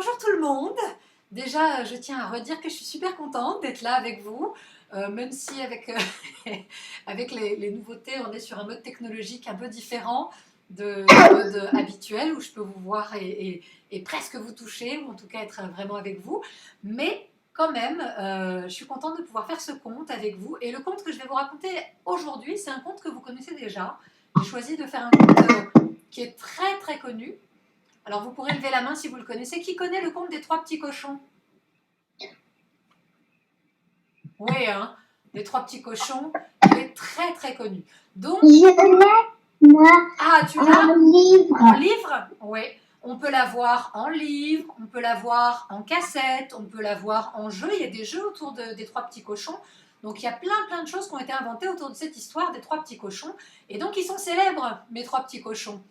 Bonjour tout le monde. Déjà, je tiens à redire que je suis super contente d'être là avec vous, même si avec, avec les nouveautés, on est sur un mode technologique un peu différent du mode habituel où je peux vous voir et presque vous toucher, ou en tout cas être vraiment avec vous. Mais quand même, je suis contente de pouvoir faire ce conte avec vous. Et le conte que je vais vous raconter aujourd'hui, c'est un conte que vous connaissez déjà. J'ai choisi de faire un conte qui est très très connu. Alors vous pourrez lever la main si vous le connaissez. Qui connaît le conte des trois petits cochons? Oui, hein, les trois petits cochons, il est très très connu. Donc, Je l'ai, moi, ah, tu en l'as livre. en livre? Oui. On peut l'avoir en livre, on peut l'avoir en cassette, on peut l'avoir en jeu. Il y a des jeux autour des trois petits cochons. Donc il y a plein de choses qui ont été inventées autour de cette histoire des trois petits cochons. Et donc ils sont célèbres, mes trois petits cochons.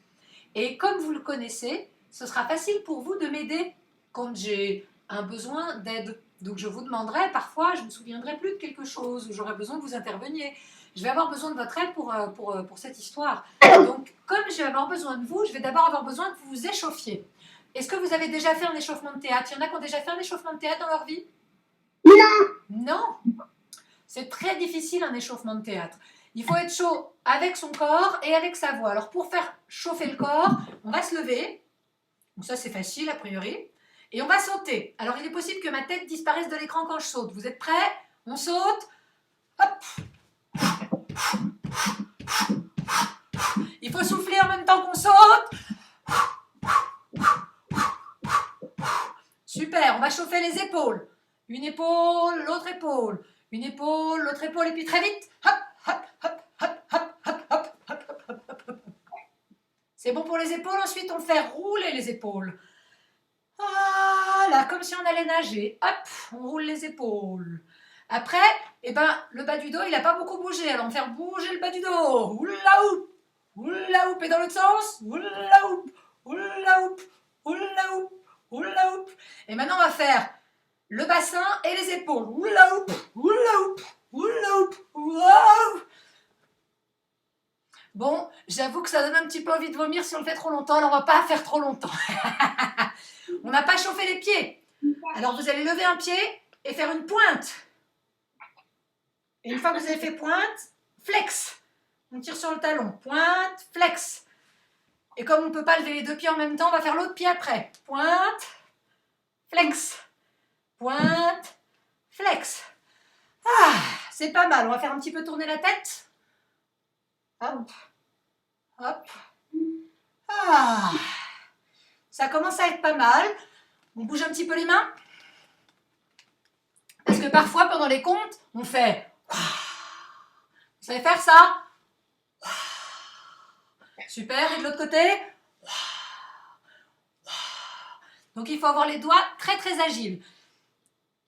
Et comme vous le connaissez, ce sera facile pour vous de m'aider quand j'ai un besoin d'aide. Donc je vous demanderai, parfois je me souviendrai plus de quelque chose, ou j'aurai besoin que vous interveniez. Je vais avoir besoin de votre aide pour cette histoire. Donc comme je vais avoir besoin de vous, je vais d'abord avoir besoin que vous vous échauffiez. Est-ce que vous avez déjà fait un échauffement de théâtre? Il y en a qui ont déjà fait un échauffement de théâtre dans leur vie? Non. C'est très difficile un échauffement de théâtre. Il faut être chaud avec son corps et avec sa voix. Alors pour faire chauffer le corps, on va se lever. Donc ça c'est facile a priori. Et on va sauter. Alors il est possible que ma tête disparaisse de l'écran quand je saute. Vous êtes prêts? On saute. Hop. Il faut souffler en même temps qu'on saute. Super, on va chauffer les épaules. Une épaule, l'autre épaule. Une épaule, l'autre épaule, et puis très vite. Hop, hop, hop, hop, hop, hop, hop, hop, hop, hop, hop. C'est bon pour les épaules, ensuite on fait rouler les épaules. Voilà, comme si on allait nager. Hop, on roule les épaules. Après, eh ben, le bas du dos, il n'a pas beaucoup bougé. Alors on va faire bouger le bas du dos. Oula oup, oula oup, et dans l'autre sens. Oula oup, oula oup, oula oup, oula oup. Et maintenant on va faire le bassin et les épaules. Oula oup, oula oup, oula oup, waouh. Bon, j'avoue que ça donne un petit peu envie de vomir si on le fait trop longtemps. Alors on va pas faire trop longtemps. On n'a pas chauffé les pieds. Alors vous allez lever un pied et faire une pointe. Et une fois que vous avez fait pointe, flex. On tire sur le talon. Pointe, flex. Et comme on ne peut pas lever les deux pieds en même temps, on va faire l'autre pied après. Pointe, flex. Pointe, flex. Ah, c'est pas mal. On va faire un petit peu tourner la tête. Hop, hop. Ah, ça commence à être pas mal. On bouge un petit peu les mains. Parce que parfois, pendant les comptes, on fait... Vous savez faire ça? Super. Et de l'autre côté? Donc, il faut avoir les doigts très, très agiles.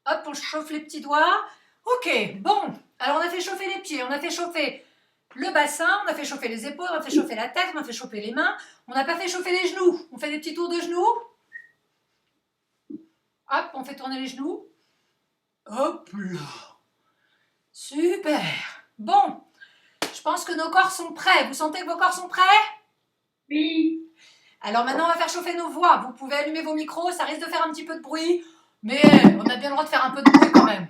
Hop, on chauffe les petits doigts. Ok, bon. Alors, on a fait chauffer les pieds, on a fait chauffer le bassin, on a fait chauffer les épaules, on a fait chauffer la tête, on a fait chauffer les mains. On n'a pas fait chauffer les genoux. On fait des petits tours de genoux. Hop, on fait tourner les genoux. Hop là. Super. Bon, je pense que nos corps sont prêts. Vous sentez que vos corps sont prêts? Oui. Alors maintenant, on va faire chauffer nos voix. Vous pouvez allumer vos micros, ça risque de faire un petit peu de bruit, mais on a bien le droit de faire un peu de bruit quand même.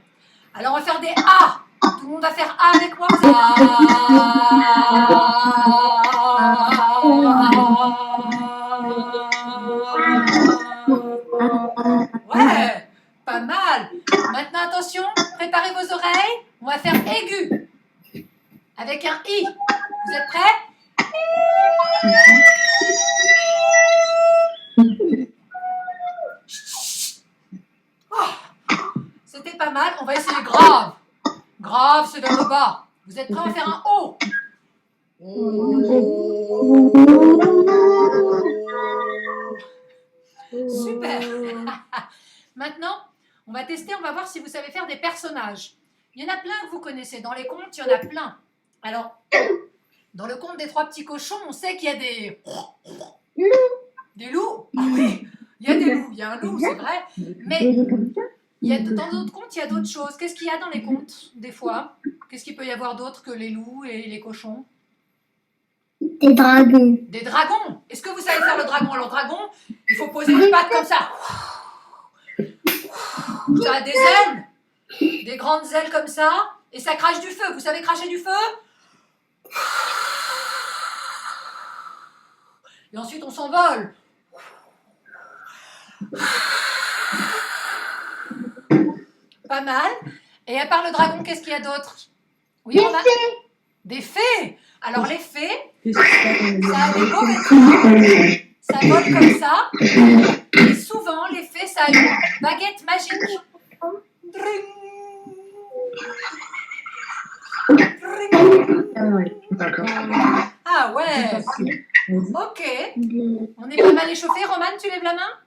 Alors on va faire des A. Tout le monde va faire A avec moi. Ouais, pas mal. Maintenant, attention, préparez vos oreilles. On va faire aigu avec un I. Vous êtes prêts? Oh, c'était pas mal. On va essayer grave. Grave, c'est vers le bas. Vous êtes prêts à faire un O? Super. Maintenant, on va tester, on va voir si vous savez faire des personnages. Il y en a plein que vous connaissez. Dans les contes, il y en a plein. Alors, dans le conte des trois petits cochons, on sait qu'il y a des... Des loups? Ah oui, il y a des loups. Il y a un loup, c'est vrai. Mais dans d'autres contes, il y a d'autres choses. Qu'est-ce qu'il y a dans les contes, des fois? Qu'est-ce qu'il peut y avoir d'autre que les loups et les cochons? Des dragons. Des dragons. Est-ce que vous savez faire le dragon? Alors, dragon, il faut poser les pattes comme ça. Ça a des ailes, des grandes ailes comme ça, et ça crache du feu. Vous savez cracher du feu? Et ensuite, on s'envole. Pas mal. Et à part le dragon, qu'est-ce qu'il y a d'autre? Oui, on a des fées. Alors, les fées, ça a des beaux vêtements. Ça vole comme ça. Et souvent, les fées, ça a une baguette magique. Dring. Ah ouais. Ok. On est pas mal échauffé. Romane, tu lèves la main?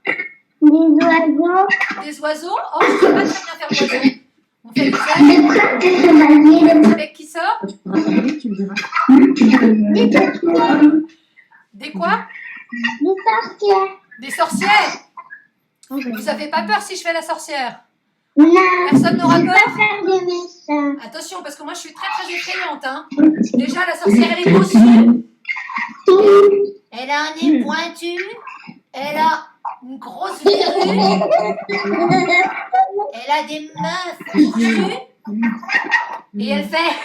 Des oiseaux. Des oiseaux? Oh, je ne sais pas très bien faire l'oiseau. On fait des ailes. Avec qui ça? Des quoi? Des sorcières. Des sorcières? Ça fait pas peur si je fais la sorcière? Non. Personne n'aura peur? Pas faire des méchants. Attention, parce que moi je suis très très effrayante. Hein. Déjà, la sorcière elle est cossue. Elle a un nez pointu. Elle a une grosse verrue. Elle a des mains fourchues. Et elle fait.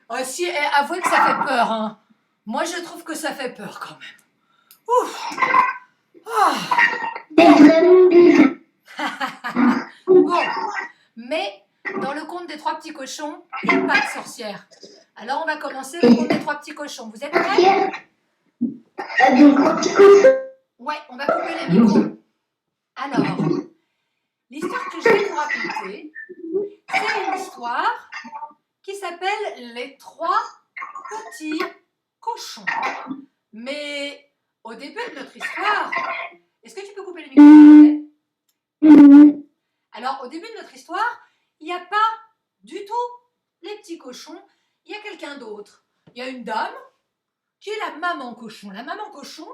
Oh, si, avouez que ça fait peur. Hein. Moi je trouve que ça fait peur quand même. Ouf. Oh. Bon, mais dans le conte des trois petits cochons, il n'y a pas de sorcière. Alors on va commencer le conte des trois petits cochons. Vous êtes prêts? Ouais, on va couper les micros. Alors, l'histoire que je vais vous raconter, c'est une histoire qui s'appelle Les trois petits cochons. Mais au début de notre histoire, est-ce que tu peux couper les micros? Alors, au début de notre histoire, il n'y a pas du tout les petits cochons, il y a quelqu'un d'autre. Il y a une dame qui est la maman cochon. La maman cochon,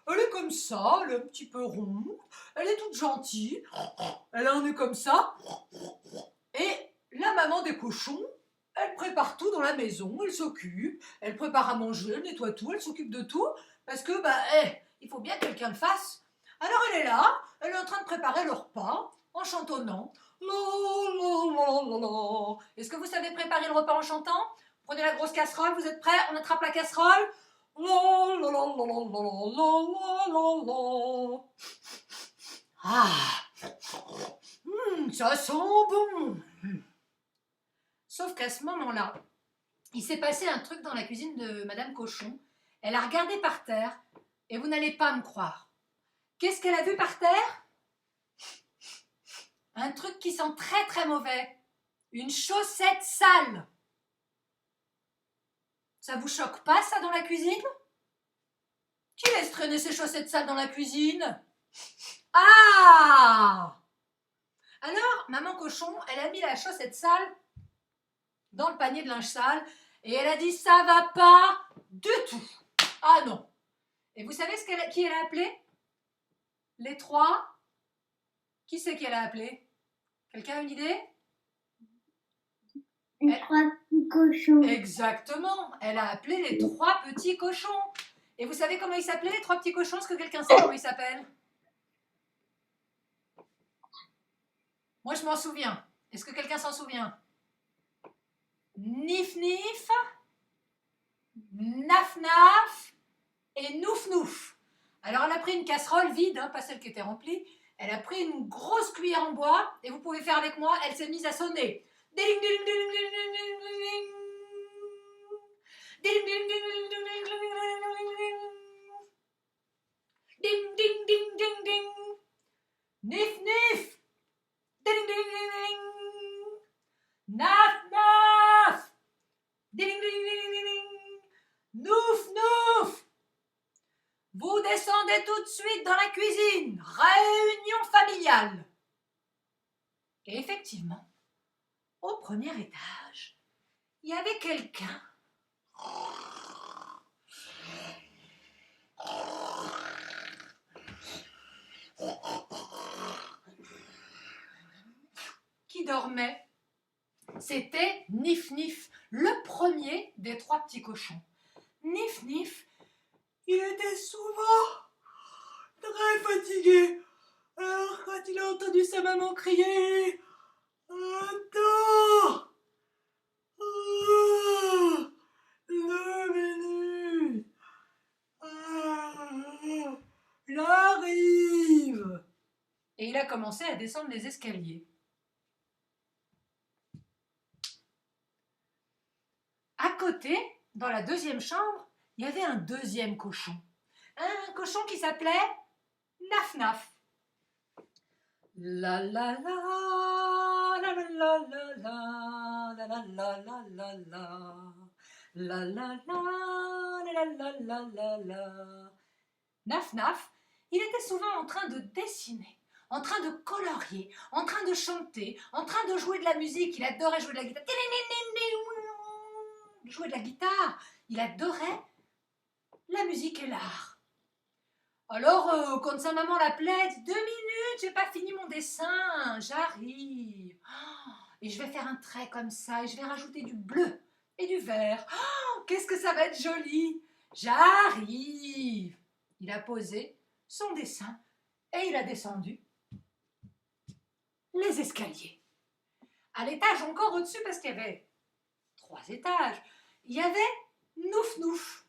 elle est comme ça, elle est un petit peu ronde, elle est toute gentille, elle a un nez comme ça. Et la maman des cochons, elle prépare tout dans la maison, elle s'occupe, elle prépare à manger, elle nettoie tout, elle s'occupe de tout, parce que, il faut bien que quelqu'un le fasse. Alors elle est là, elle est en train de préparer le repas, en chantonnant. Est-ce que vous savez préparer le repas en chantant? Prenez la grosse casserole, vous êtes prêts? On attrape la casserole. Ah, ça sent bon. Sauf qu'à ce moment-là, il s'est passé un truc dans la cuisine de Madame Cochon. Elle a regardé par terre et vous n'allez pas me croire. Qu'est-ce qu'elle a vu par terre? Un truc qui sent très très mauvais. Une chaussette sale. Ça vous choque pas ça dans la cuisine? Qui laisse traîner ses chaussettes sales dans la cuisine? Ah! Alors, maman cochon, elle a mis la chaussette sale dans le panier de linge sale et elle a dit ça va pas du tout. Ah non. Et vous savez qui elle a appelé? Les trois. Qui c'est qu'elle a appelé? Quelqu'un a une idée? Les trois petits cochons. Exactement. Elle a appelé les trois petits cochons. Et vous savez comment ils s'appelaient les trois petits cochons? Est-ce que quelqu'un sait comment ils s'appellent? Moi je m'en souviens. Est-ce que quelqu'un s'en souvient? Nif Nif, Naf Naf et Nouf Nouf. Alors elle a pris une casserole vide, hein, pas celle qui était remplie. Elle a pris une grosse cuillère en bois et vous pouvez faire avec moi, elle s'est mise à sonner. Ding ding ding ding ding ding ding. Ding ding ding ding ding ding. Ding ding ding ding ding. Nif Nif. Ding ding ding ding. Naf Naf. Ding ding ding ding ding. Nouf Nouf. Vous descendez tout de suite dans la cuisine. Réunion familiale. Et effectivement, au premier étage, il y avait quelqu'un qui dormait. C'était Nif Nif, le premier des trois petits cochons. Nif Nif, il était souvent très sa maman crier. Attends! 2 minutes! J'arrive! Et il a commencé à descendre les escaliers. À côté, dans la deuxième chambre, il y avait un deuxième cochon. Un cochon qui s'appelait Naf Naf. La la la la la la la la la la la la la la la la la la la la. Naf Naf, il était souvent en train de dessiner, en train de colorier, en train de chanter, en train de jouer de la musique. Il adorait jouer de la guitare. Jouer de la guitare. Il adorait la musique et l'art. Alors, quand sa maman l'appelait, « 2 minutes, j'ai pas fini mon dessin, j'arrive. Et je vais faire un trait comme ça, et je vais rajouter du bleu et du vert. Qu'est-ce que ça va être joli! J'arrive !» Il a posé son dessin et il a descendu les escaliers. À l'étage encore au-dessus, parce qu'il y avait 3 étages, il y avait Nouf Nouf.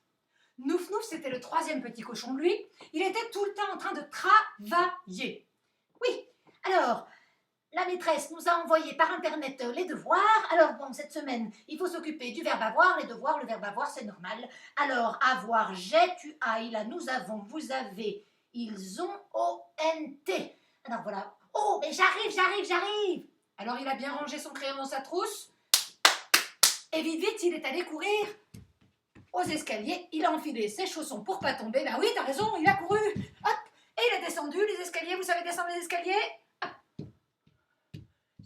Nouf Nouf, c'était le 3e petit cochon de lui. Il était tout le temps en train de travailler. Oui, alors, la maîtresse nous a envoyé par internet les devoirs. Alors bon, cette semaine, il faut s'occuper du verbe avoir. Les devoirs, le verbe avoir, c'est normal. Alors, avoir, j'ai, tu as, il a, nous avons, vous avez, ils ont, O-N-T. Alors voilà. Oh, mais j'arrive. Alors, il a bien rangé son crayon dans sa trousse. Et vite, il est allé courir aux escaliers. Il a enfilé ses chaussons pour pas tomber. Ben oui, t'as raison, il a couru. Hop, et il est descendu les escaliers. Vous savez descendre les escaliers?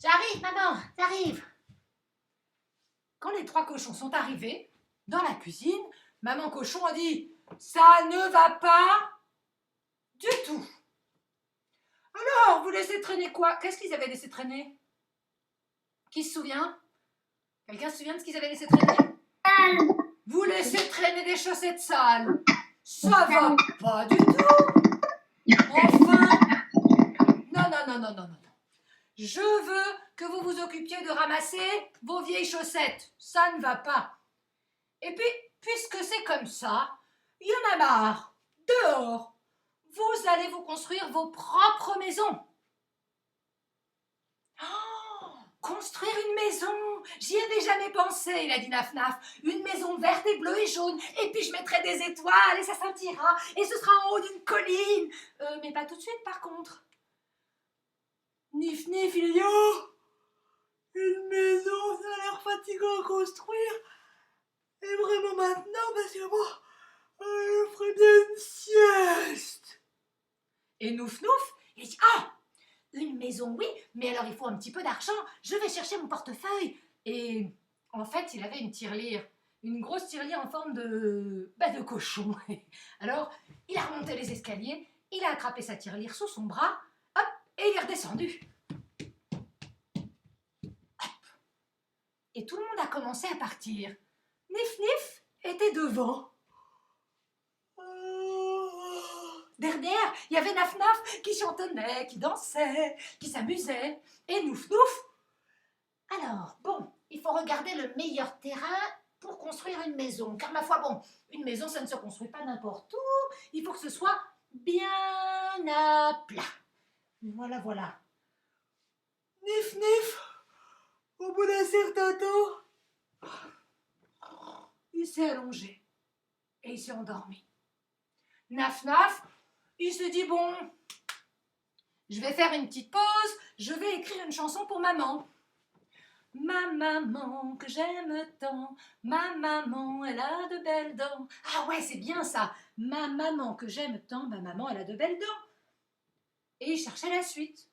J'arrive, maman, j'arrive. Quand les 3 cochons sont arrivés dans la cuisine, maman cochon a dit « Ça ne va pas du tout. » Alors, vous laissez traîner quoi? Qu'est-ce qu'ils avaient laissé traîner? Qui se souvient? Quelqu'un se souvient de ce qu'ils avaient laissé traîner? Vous laissez traîner des chaussettes sales. Ça va pas du tout. Enfin, non. Je veux que vous vous occupiez de ramasser vos vieilles chaussettes. Ça ne va pas. Et puis, puisque c'est comme ça, il y en a marre. Dehors, vous allez vous construire vos propres maisons. Construire une maison, j'y avais jamais pensé, il a dit Naf Naf. Une maison verte et bleue et jaune, et puis je mettrai des étoiles et ça scintillera, et ce sera en haut d'une colline. Mais pas tout de suite par contre. Nif Nif, il a dit « Oh, une maison, ça a l'air fatigant à construire. Et vraiment maintenant, parce que moi, je ferais bien une sieste. » Et Nouf Nouf, il a dit « Ah, une maison, oui, mais alors il faut un petit peu d'argent. Je vais chercher mon portefeuille. » Et en fait, il avait une tirelire, une grosse tirelire en forme de cochon. Alors, il a remonté les escaliers, il a attrapé sa tirelire sous son bras, hop, et il est redescendu. Hop. Et tout le monde a commencé à partir. Nif Nif était devant. Derrière, il y avait Naf Naf qui chantonnait, qui dansait, qui s'amusait. Et Nouf Nouf. Alors, bon, il faut regarder le meilleur terrain pour construire une maison. Car ma foi, bon, une maison, ça ne se construit pas n'importe où. Il faut que ce soit bien à plat. Voilà. Nif Nif, au bout d'un certain temps, il s'est allongé et il s'est endormi. Naf Naf, il se dit, bon, je vais faire une petite pause, je vais écrire une chanson pour maman. Ma maman que j'aime tant, ma maman elle a de belles dents. Ah ouais, c'est bien ça. Ma maman que j'aime tant, ma maman elle a de belles dents. Et il cherchait la suite.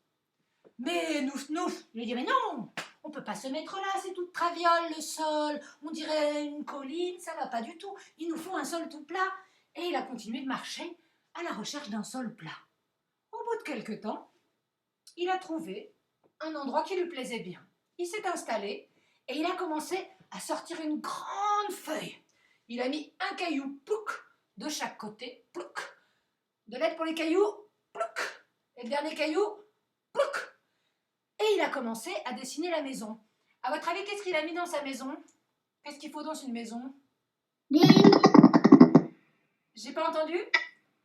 Mais Nouf Nouf, il lui dit, mais non, on peut pas se mettre là, c'est toute traviole le sol, on dirait une colline, ça va pas du tout. Il nous faut un sol tout plat. Et il a continué de marcher à la recherche d'un sol plat. Au bout de quelque temps, il a trouvé un endroit qui lui plaisait bien. Il s'est installé et il a commencé à sortir une grande feuille. Il a mis un caillou, plouc, de chaque côté, plouc. De l'aide pour les cailloux, plouc. Et le dernier caillou, plouc. il a commencé à dessiner la maison. À votre avis, qu'est-ce qu'il a mis dans sa maison? Qu'est-ce qu'il faut dans une maison? Des J'ai pas entendu?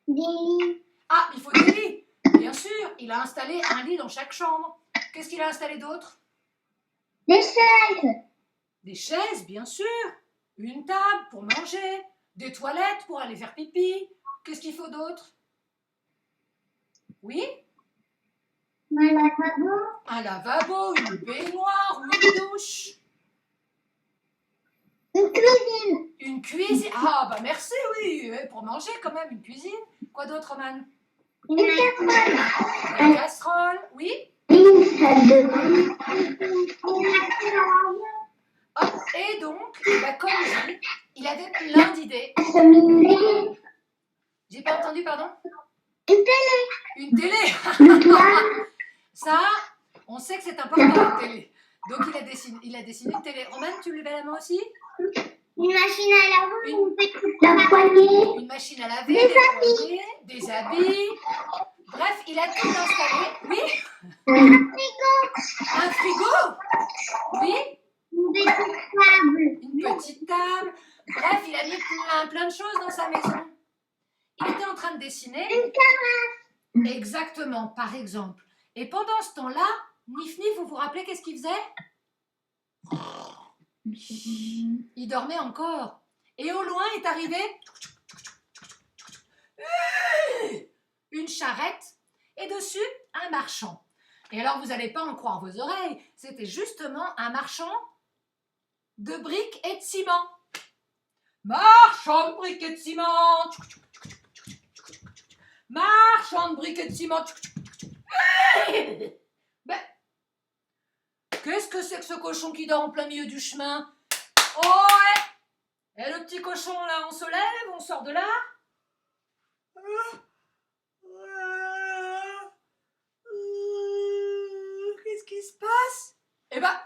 lits. Ah, il faut des lits. Bien sûr, il a installé un lit dans chaque chambre. Qu'est-ce qu'il a installé d'autre? Des chaises. Des chaises, bien sûr. Une table pour manger. Des toilettes pour aller faire pipi. Qu'est-ce qu'il faut d'autre? Oui? Un lavabo. Un lavabo, une baignoire ou une douche. Une cuisine. Une cuisine. Ah, bah merci, oui. Pour manger quand même, une cuisine. Quoi d'autre, Roman? Une casserole. Une casserole, oui. Une salle de bain. Hop. Et donc, bah, comme dit, il avait plein d'idées. Un cheminée. J'ai pas entendu, pardon? Une télé. Une télé. Le toit. Ça, on sait que c'est important, la télé. Donc, il a dessiné une télé. Roman, tu levais la main aussi? Une machine à laver. La poignée. Une machine à laver, Des poignées, des habits. Bref, il a tout installé. Oui? Un frigo. Un frigo? Oui? Une petite table. Une petite table. Bref, il a mis plein de choses dans sa maison. Il était en train de dessiner. Une carafe. Exactement, par exemple. Et pendant ce temps-là, Nif Nif, vous vous rappelez qu'est-ce qu'il faisait? Il dormait encore. Et au loin est arrivé une charrette et dessus un marchand. Et alors vous n'allez pas en croire vos oreilles, c'était justement un marchand de briques et de ciment. Marchand de briques et de ciment. Marchand de briques et de ciment. Ben, qu'est-ce que c'est que ce cochon qui dort en plein milieu du chemin? Oh ouais! Et le petit cochon là, on se lève, on sort de là. Qu'est-ce qui se passe? Eh ben,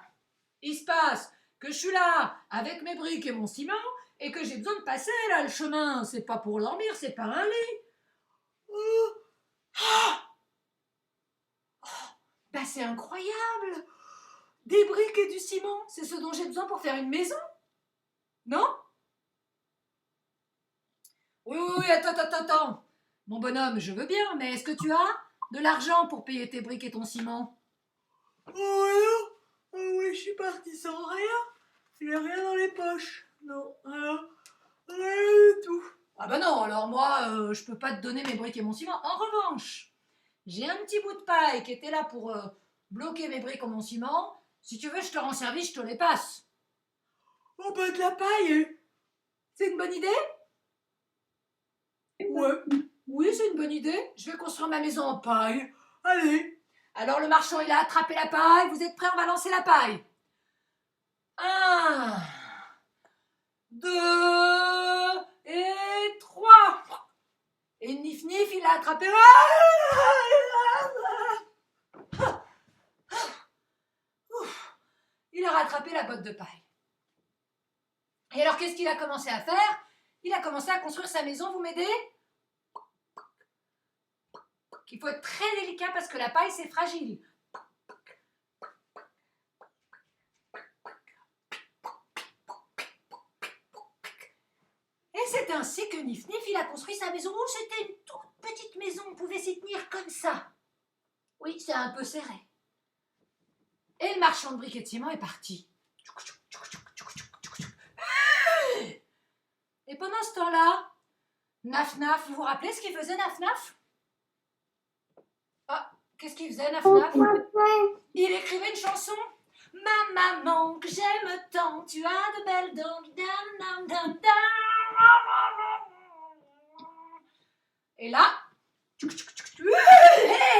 il se passe que je suis là avec mes briques et mon ciment et que j'ai besoin de passer là le chemin. C'est pas pour dormir, c'est pas un lit. Ben c'est incroyable! Des briques et du ciment, c'est ce dont j'ai besoin pour faire une maison? Non? Oui, attends. Mon bonhomme, je veux bien, mais est-ce que tu as de l'argent pour payer tes briques et ton ciment? Oh oui, je suis partie sans rien. Il n'y a rien dans les poches. Non, rien du tout. Ah bah non, alors moi, je peux pas te donner mes briques et mon ciment. En revanche, j'ai un petit bout de paille qui était là pour bloquer mes briques et mon ciment. Si tu veux, je te rends service, je te les passe. Oh bah de la paille, c'est une bonne idée? Ouais. Oui, c'est une bonne idée. Je vais construire ma maison en paille. Allez. Alors le marchand, il a attrapé la paille. Vous êtes prêts? On va lancer la paille. 1, 2 et 3. Et Nif Nif, il a attrapé. Il a rattrapé la botte de paille. Et alors, qu'est-ce qu'il a commencé à faire? Il a commencé à construire sa maison. Vous m'aidez? Il faut être très délicat parce que la paille, c'est fragile. Et c'est ainsi que Nif Nif, il a construit sa maison. Oh, c'était une toute petite maison. On pouvait s'y tenir comme ça. Oui, c'est un peu serré. Et le marchand de briques et de ciment est parti. Et pendant ce temps-là, Naf Naf, vous vous rappelez ce qu'il faisait, Naf Naf? Ah, qu'est-ce qu'il faisait, Naf Naf? Il écrivait une chanson. Ma maman que j'aime tant, tu as de belles dents. Et là,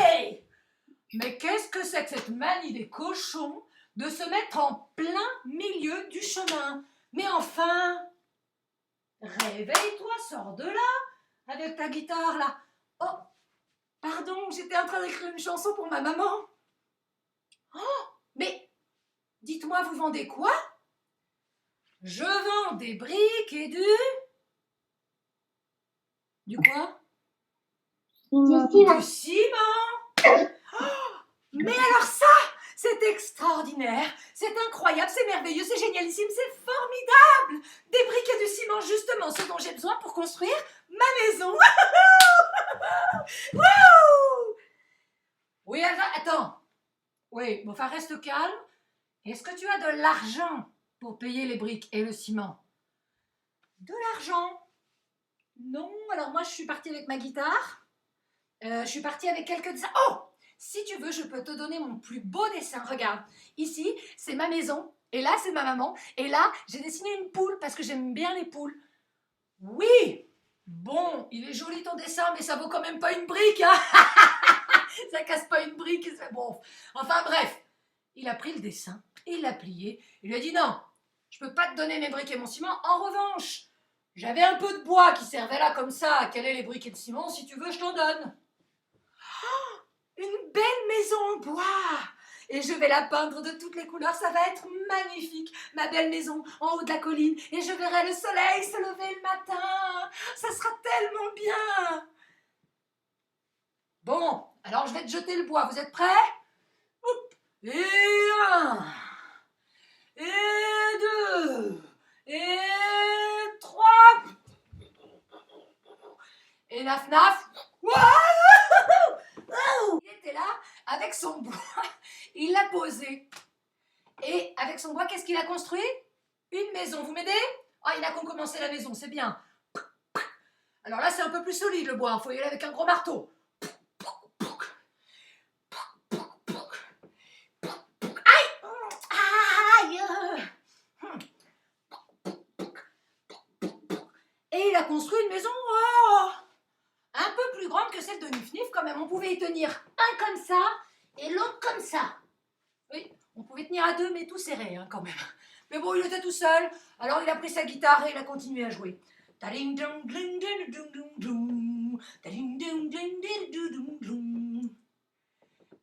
hey! Mais qu'est-ce que c'est que cette manie des cochons de se mettre en plein milieu du chemin? Mais enfin, réveille-toi, sors de là avec ta guitare là. Oh, pardon, j'étais en train d'écrire une chanson pour ma maman. Oh, mais dites-moi, vous vendez quoi? Je vends des briques et du quoi? Du ciment. Oh, mais alors ça, c'est extraordinaire, c'est incroyable, c'est merveilleux, c'est génialissime, c'est formidable. Des briques et du ciment, justement, ce dont j'ai besoin pour construire ma maison. Wouhou! Oui, attends. Oui, bon, enfin, reste calme. Est-ce que tu as de l'argent pour payer les briques et le ciment? De l'argent? Non, alors moi, je suis partie avec ma guitare. Je suis partie avec quelques dessins. Oh! Si tu veux, je peux te donner mon plus beau dessin. Regarde, ici, c'est ma maison. Et là, c'est ma maman. Et là, j'ai dessiné une poule parce que j'aime bien les poules. Oui! Bon, il est joli ton dessin, mais ça vaut quand même pas une brique, hein. Ça casse pas une brique, c'est bon. Enfin bref, il a pris le dessin, il l'a plié, il lui a dit non, je peux pas te donner mes briques et mon ciment. En revanche, j'avais un peu de bois qui servait là comme ça à caler les briques et le ciment, si tu veux, je t'en donne. Oh, une belle maison en bois! Et je vais la peindre de toutes les couleurs, ça va être magnifique, ma belle maison en haut de la colline, et je verrai le soleil se lever le matin, ça sera tellement bien. Bon, alors je vais te jeter le bois, vous êtes prêts? Hop. Et 1, et 2, et 3, et naf naf. Il était là avec son bois, il l'a posé. Et avec son bois, qu'est-ce qu'il a construit? Une maison, vous m'aidez? Ah, il a commencé la maison, c'est bien. Alors là, c'est un peu plus solide le bois, il faut y aller avec un gros marteau. Et il a construit une maison un peu plus grande que celle de Nif Nif quand même. On pouvait y tenir un comme ça et l'autre comme ça. Oui, on pouvait tenir à deux, mais tout serré hein, quand même. Mais bon, il était tout seul, alors il a pris sa guitare et il a continué à jouer.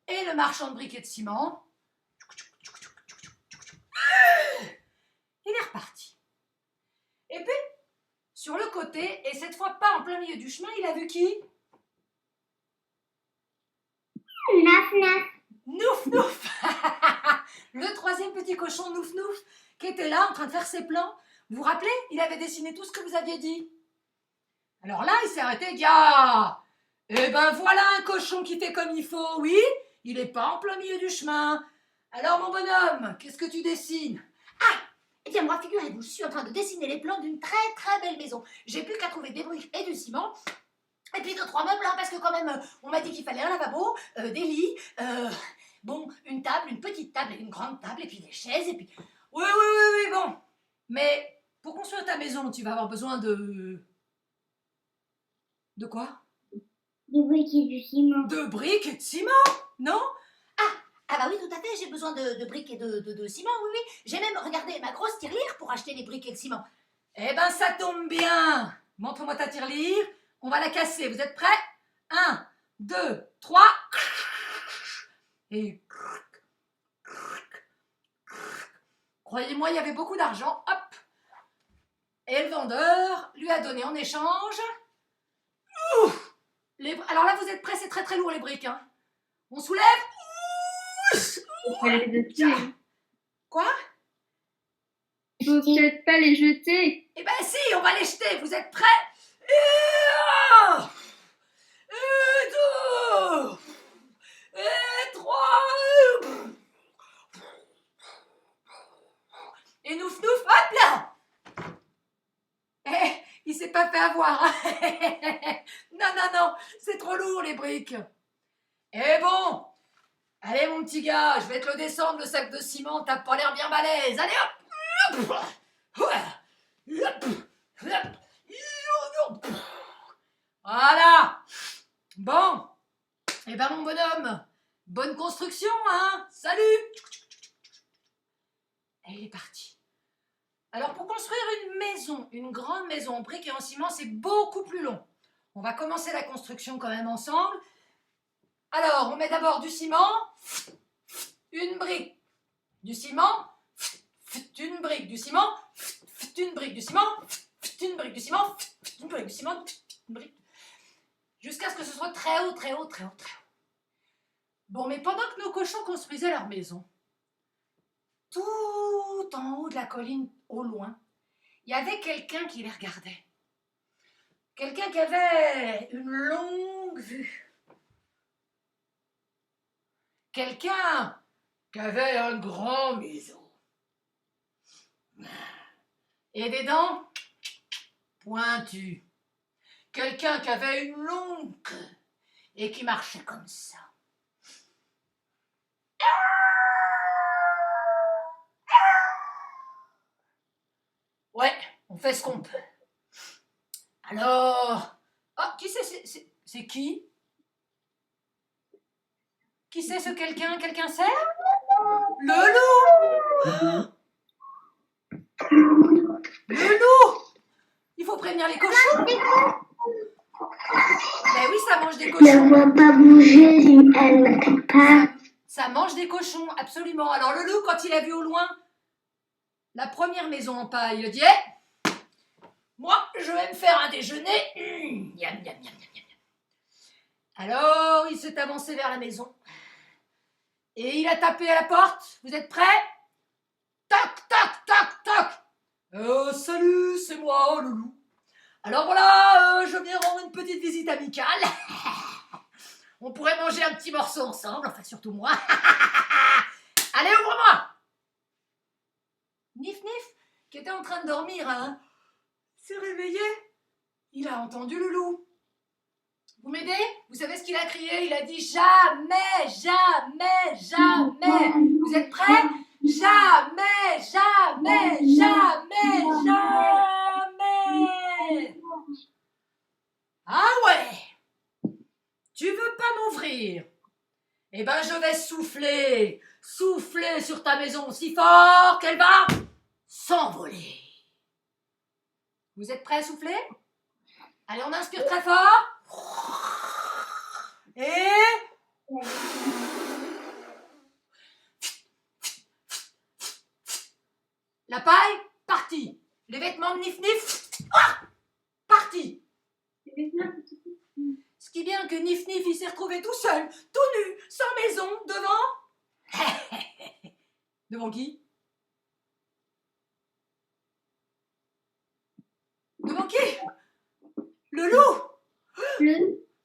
Et le marchand de briques et de ciment, il est reparti. Et puis, sur le côté, et cette fois pas en plein milieu du chemin, il a vu qui? Naf naf. Nouf Nouf. Le troisième petit cochon Nouf Nouf qui était là en train de faire ses plans. Vous vous rappelez? Il avait dessiné tout ce que vous aviez dit. Alors là, il s'est arrêté et dit ah, eh ben voilà un cochon qui fait comme il faut, oui, il n'est pas en plein milieu du chemin. Alors mon bonhomme, qu'est-ce que tu dessines? Ah, eh bien moi, figurez-vous, je suis en train de dessiner les plans d'une très très belle maison. J'ai plus qu'à trouver des briques et du ciment. Et puis 2-3 meubles, hein, parce que quand même, on m'a dit qu'il fallait un lavabo, des lits, bon, une table, une petite table et une grande table, et puis des chaises, et puis... Oui, bon. Mais pour construire ta maison, tu vas avoir besoin de... De quoi? Du briques et du ciment. De briques et de ciment, non? Ah bah oui, tout à fait, j'ai besoin de briques et de ciment, oui. J'ai même regardé ma grosse tirelire pour acheter les briques et le ciment. Eh ben, ça tombe bien. Montre-moi ta tirelire. On va la casser. Vous êtes prêts? 1, 2, 3. Et... Croyez-moi, il y avait beaucoup d'argent. Hop. Et le vendeur lui a donné en échange... Ouf, alors là, vous êtes prêts? C'est très très lourd les briques. Hein. On soulève. Quoi? Il faut peut-être pas les jeter. Eh ben si, on va les jeter. Vous êtes prêts? Et 1, et 2, et 3. Et Nouf Nouf, hop là! Eh, il s'est pas fait avoir. Non, c'est trop lourd les briques. Eh bon, allez mon petit gars, je vais te le descendre le sac de ciment, t'as pas l'air bien balèze. Allez hop. Voilà. Bon, eh ben mon bonhomme, bonne construction, hein. Salut. Et il est parti. Alors pour construire une maison, une grande maison en briques et en ciment, c'est beaucoup plus long. On va commencer la construction quand même ensemble. Alors, on met d'abord du ciment, une brique, du ciment, une brique, du ciment, une brique, du ciment, une brique, du ciment, une brique, du ciment, une brique. Jusqu'à ce que ce soit très haut. Bon, mais pendant que nos cochons construisaient leur maison, tout en haut de la colline, au loin, il y avait quelqu'un qui les regardait. Quelqu'un qui avait une longue vue. Quelqu'un qui avait un grand museau. Et des dents pointues. Quelqu'un qui avait une longue queue et qui marchait comme ça. Ouais, on fait ce qu'on peut. Alors... Ah, qui c'est qui? Qui c'est ce quelqu'un? Quelqu'un sait? Le loup! Le loup! Il faut prévenir les cochons. Ben oui, ça mange des Je cochons. ne vois pas bouger si elle ne fait pas. Ça mange des cochons, absolument. Alors le loup, quand il a vu au loin la première maison en paille, il a dit hey, moi, je vais me faire un déjeuner. Miam, miam, miam, miam, miam. Alors, il s'est avancé vers la maison. Et il a tapé à la porte. Vous êtes prêts? Tac, tac, tac, tac. Salut, c'est moi, le loup. Alors voilà, je viens rendre une petite visite amicale. On pourrait manger un petit morceau ensemble, enfin surtout moi. Allez, ouvre-moi. Nif Nif, qui était en train de dormir, hein, s'est réveillé. Il a entendu le loup. Vous m'aidez? Vous savez ce qu'il a crié? Il a dit jamais, jamais, jamais. Vous êtes prêts? Jamais, jamais, jamais, jamais. Ah ouais? Tu veux pas m'ouvrir? Eh ben je vais souffler, souffler sur ta maison si fort qu'elle va s'envoler. Vous êtes prêts à souffler? Allez, on inspire très fort. Et... la paille, partie. Les vêtements de Nif Nif, partie. Ce qui est bien que Nif Nif, il s'est retrouvé tout seul, tout nu, sans maison, devant... Devant qui? Devant qui? Le loup.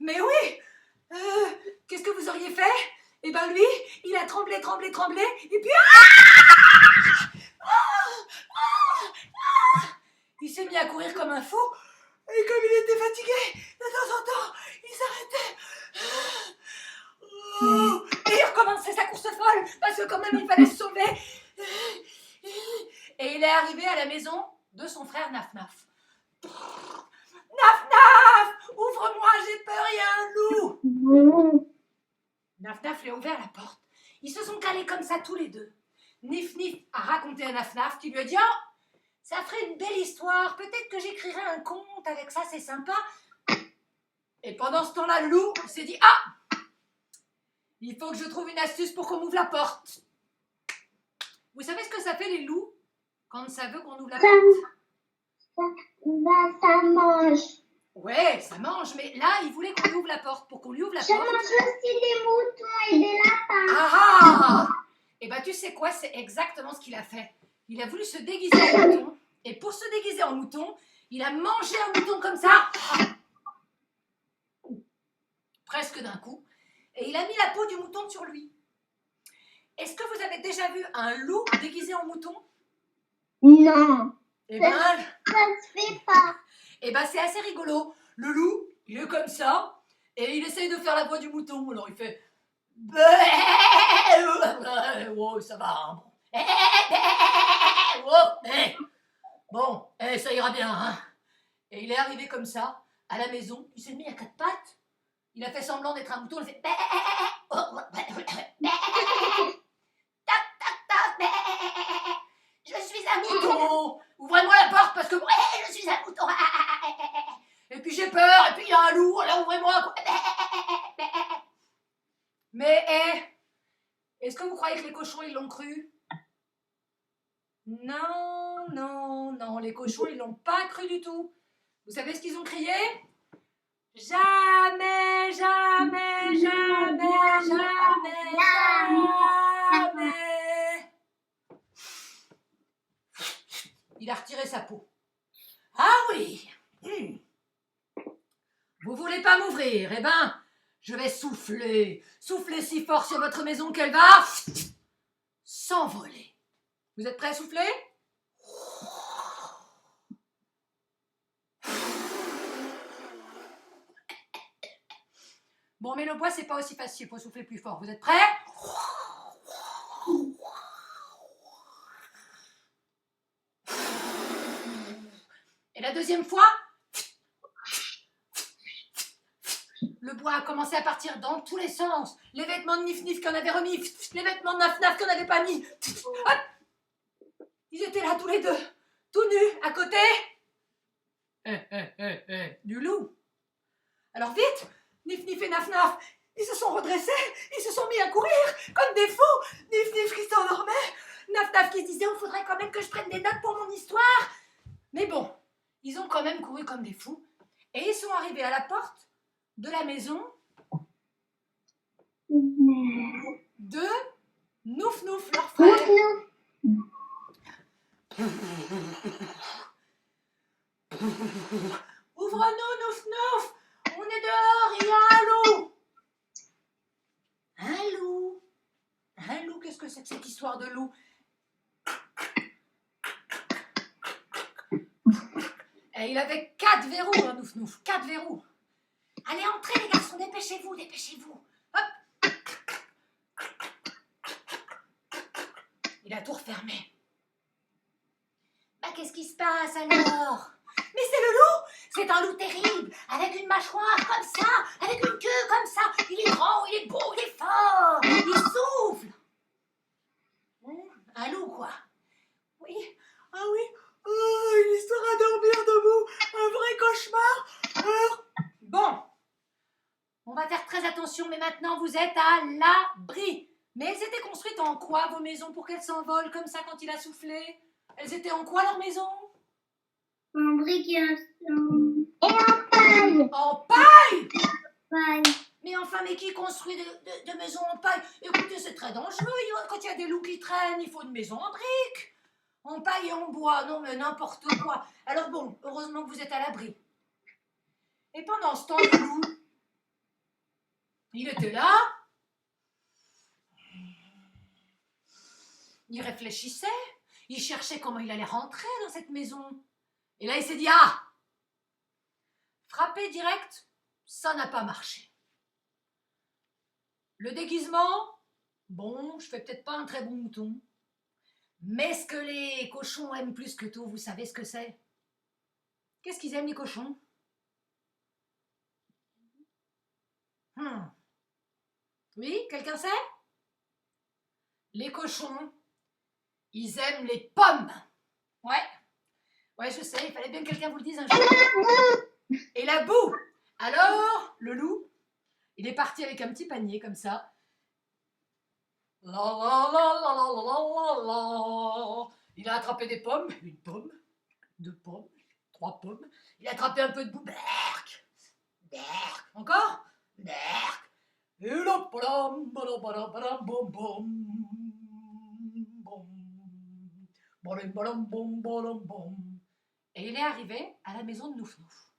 Mais oui. Qu'est-ce que vous auriez fait? Eh ben lui, il a tremblé, tremblé, tremblé, et puis... il s'est mis à courir comme un fou, et comme il était fatigué, de temps en temps, il s'arrêtait. Et il recommençait sa course folle, parce que quand même il fallait se sauver. Et il est arrivé à la maison de son frère Naf Naf. Naf Naf, ouvre-moi, j'ai peur, il y a un loup. Naf Naf lui a ouvert la porte. Ils se sont calés comme ça tous les deux. Nif Nif a raconté à Naf Naf qui lui a dit oh, ça ferait une belle histoire, peut-être que j'écrirai un conte avec ça, c'est sympa. Et pendant ce temps-là, le loup s'est dit ah, il faut que je trouve une astuce pour qu'on m'ouvre la porte. Vous savez ce que ça fait les loups quand ça veut qu'on ouvre la porte? Ça mange. Ouais, ça mange, mais là, il voulait qu'on lui ouvre la porte. Pour qu'on lui ouvre la Je porte... mange aussi des moutons et des lapins. Ah! Eh ben, tu sais quoi? C'est exactement ce qu'il a fait. Il a voulu se déguiser en mouton. Et pour se déguiser en mouton, il a mangé un mouton comme ça. Presque d'un coup. Et il a mis la peau du mouton sur lui. Est-ce que vous avez déjà vu un loup déguisé en mouton? Non. Eh ben... ça se fait pas. Eh ben, c'est assez rigolo. Le loup, il est comme ça, et il essaye de faire la voix du mouton. Alors, il fait... Oh, ça va, hein. Bon, ça ira bien, hein. Et il est arrivé comme ça, à la maison. Il s'est mis à quatre pattes. Il a fait semblant d'être un mouton. Il fait... Je suis un mouton. Ouvrez-moi la porte parce que je suis un mouton. Et puis j'ai peur. Et puis il y a un loup. Alors ouvrez-moi. Mais est-ce que vous croyez que les cochons ils l'ont cru? Non, non, non. Les cochons ils l'ont pas cru du tout. Vous savez ce qu'ils ont crié? Jamais, jamais, jamais, jamais, jamais. retirer sa peau. Ah oui. Vous voulez pas m'ouvrir? Eh ben, je vais souffler si fort sur votre maison qu'elle va s'envoler. Vous êtes prêts à souffler? Bon, mais le bois, c'est pas aussi facile, faut souffler plus fort. Vous êtes prêts? Et la deuxième fois, le bois a commencé à partir dans tous les sens. Les vêtements de Nif-Nif qu'on avait remis, les vêtements de Naf-Naf qu'on n'avait pas mis. Hop. Ils étaient là tous les deux, tout nus, à côté du loup. Alors vite, Nif-Nif et Naf-Naf, ils se sont redressés, ils se sont mis à courir comme des fous. Nif-Nif qui s'endormait, Naf-Naf qui se disait, il faudrait quand même que je prenne des notes pour mon histoire. Mais bon, ils ont quand même couru comme des fous et ils sont arrivés à la porte de la maison de Nouf-Nouf, leur frère. Ouvre-nous, Nouf-Nouf, on est dehors, il y a un loup. Un loup? Un loup, qu'est-ce que c'est que cette histoire de loup? Et il avait 4 verrous, hein, Nouf-Nouf, 4 verrous. Allez, entrez les garçons, dépêchez-vous, dépêchez-vous. Hop. Il a tout refermé. Bah, qu'est-ce qui se passe alors? Mais c'est le loup! C'est un loup terrible, avec une mâchoire comme ça, avec une queue comme ça. Il est grand, il est beau, il est fort, il souffle. Un loup, quoi. Oui, ah oui, oh, une histoire à dormir debout, un vrai cauchemar. Bon, on va faire très attention, mais maintenant vous êtes à l'abri. Mais elles étaient construites en quoi, vos maisons, pour qu'elles s'envolent comme ça quand il a soufflé? Elles étaient en quoi, leurs maisons? En briques et en paille. En paille? Paille. Mais enfin, mais qui construit de maisons en paille? Écoutez, c'est très dangereux. Quand il y a des loups qui traînent, il faut une maison en briques. En paille et en bois, non mais n'importe quoi. Alors bon, heureusement que vous êtes à l'abri. Et pendant ce temps, le loup, il était là. Il réfléchissait. Il cherchait comment il allait rentrer dans cette maison. Et là, il s'est dit, ah! Frapper direct, ça n'a pas marché. Le déguisement, bon, je fais peut-être pas un très bon mouton. Mais ce que les cochons aiment plus que tout, vous savez ce que c'est? Qu'est-ce qu'ils aiment, les cochons? Oui, quelqu'un sait? Les cochons, ils aiment les pommes. Ouais, je sais, il fallait bien que quelqu'un vous le dise un jour. Et la boue. Alors, le loup, il est parti avec un petit panier comme ça. La la la la la la la la. Il a attrapé des pommes, une pomme, 2 pommes, 3 pommes. Il a attrapé un peu de boue. Berk, berk. Encore? Berk. Et là, badam, badam, badam, badam, bom, bom, bom, badam, badam, bom, badam, bom. Et il est arrivé à la maison de Nouf-Nouf.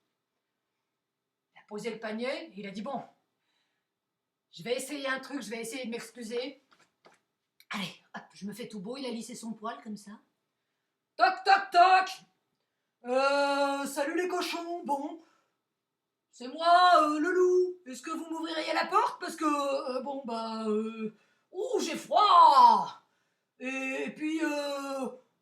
Il a posé le panier et il a dit, bon, je vais essayer un truc, je vais essayer de m'excuser. Allez, hop, je me fais tout beau, il a lissé son poil comme ça. Toc, toc, toc. Salut les cochons, bon, c'est moi, le loup. Est-ce que vous m'ouvririez la porte? Parce que, ouh, j'ai froid. Et puis,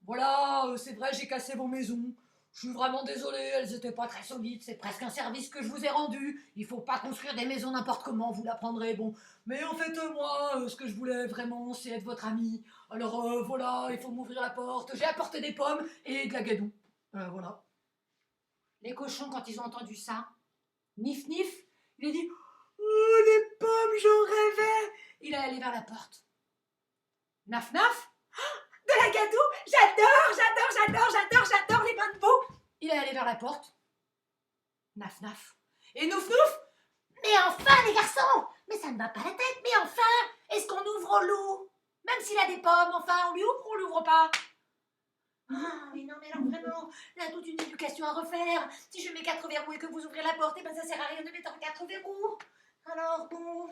voilà, c'est vrai, j'ai cassé vos maisons. Je suis vraiment désolée, elles n'étaient pas très solides, c'est presque un service que je vous ai rendu. Il faut pas construire des maisons n'importe comment, vous l'apprendrez, bon. Mais en fait, moi, ce que je voulais vraiment, c'est être votre ami. Alors voilà, il faut m'ouvrir la porte. J'ai apporté des pommes et de la gadoue. Voilà. Les cochons, quand ils ont entendu ça, Nif-Nif, il a dit « Oh, les pommes, j'en rêvais !» Il est allé vers la porte. Naf-Naf, de la gadoue, j'adore les bains de boue. Il est allé vers la porte. Naf-Naf. Et Nouf-Nouf, mais enfin les garçons, mais ça ne va pas la tête, mais enfin, est-ce qu'on ouvre au loup? Même s'il a des pommes, enfin, on lui ouvre ou on l'ouvre pas? Ah, mais non, mais alors vraiment, là, toute une éducation à refaire. Si je mets 4 verrous et que vous ouvrez la porte, eh ben ça sert à rien de mettre 4 verrous. Alors bon,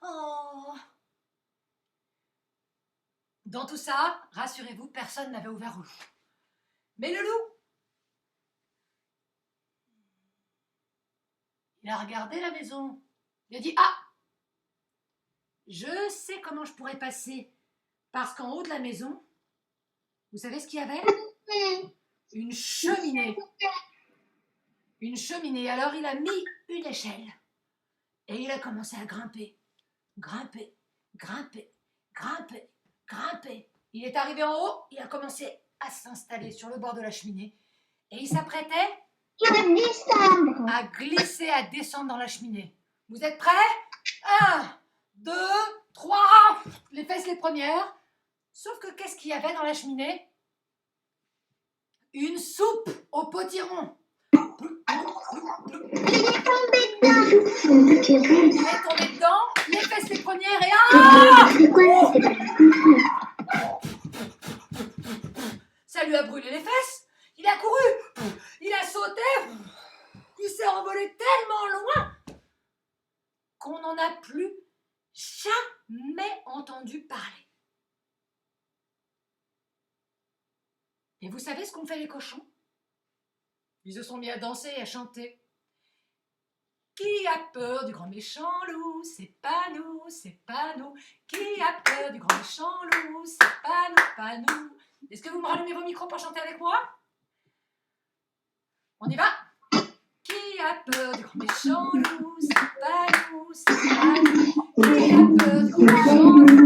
oh. Dans tout ça, rassurez-vous, personne n'avait ouvert au loup. Mais le loup, il a regardé la maison. Il a dit, ah, je sais comment je pourrais passer. Parce qu'en haut de la maison, vous savez ce qu'il y avait? Une cheminée. Une cheminée. Alors il a mis une échelle. Et il a commencé à grimper. Grimper, grimper, grimper, grimper. Il est arrivé en haut, il a commencé à s'installer sur le bord de la cheminée. Et il s'apprêtait à glisser, à descendre dans la cheminée. Vous êtes prêts? 1, 2, 3. Les fesses les premières. Sauf que qu'est-ce qu'il y avait dans la cheminée? Une soupe au potiron. Il est tombé dedans, les fesses les premières et ça lui a brûlé les fesses. Il a couru, il a sauté, il s'est envolé tellement loin qu'on n'en a plus jamais entendu parler. Et vous savez ce qu'ont fait les cochons? Ils se sont mis à danser et à chanter. Qui a peur du grand méchant loup? C'est pas nous, c'est pas nous. Qui a peur du grand méchant loup? C'est pas nous, pas nous. Est-ce que vous me rallumez vos micros pour chanter avec moi? On y va? Qui a peur du grand méchant loup? C'est pas nous, c'est pas nous. Qui a peur du grand méchant loup?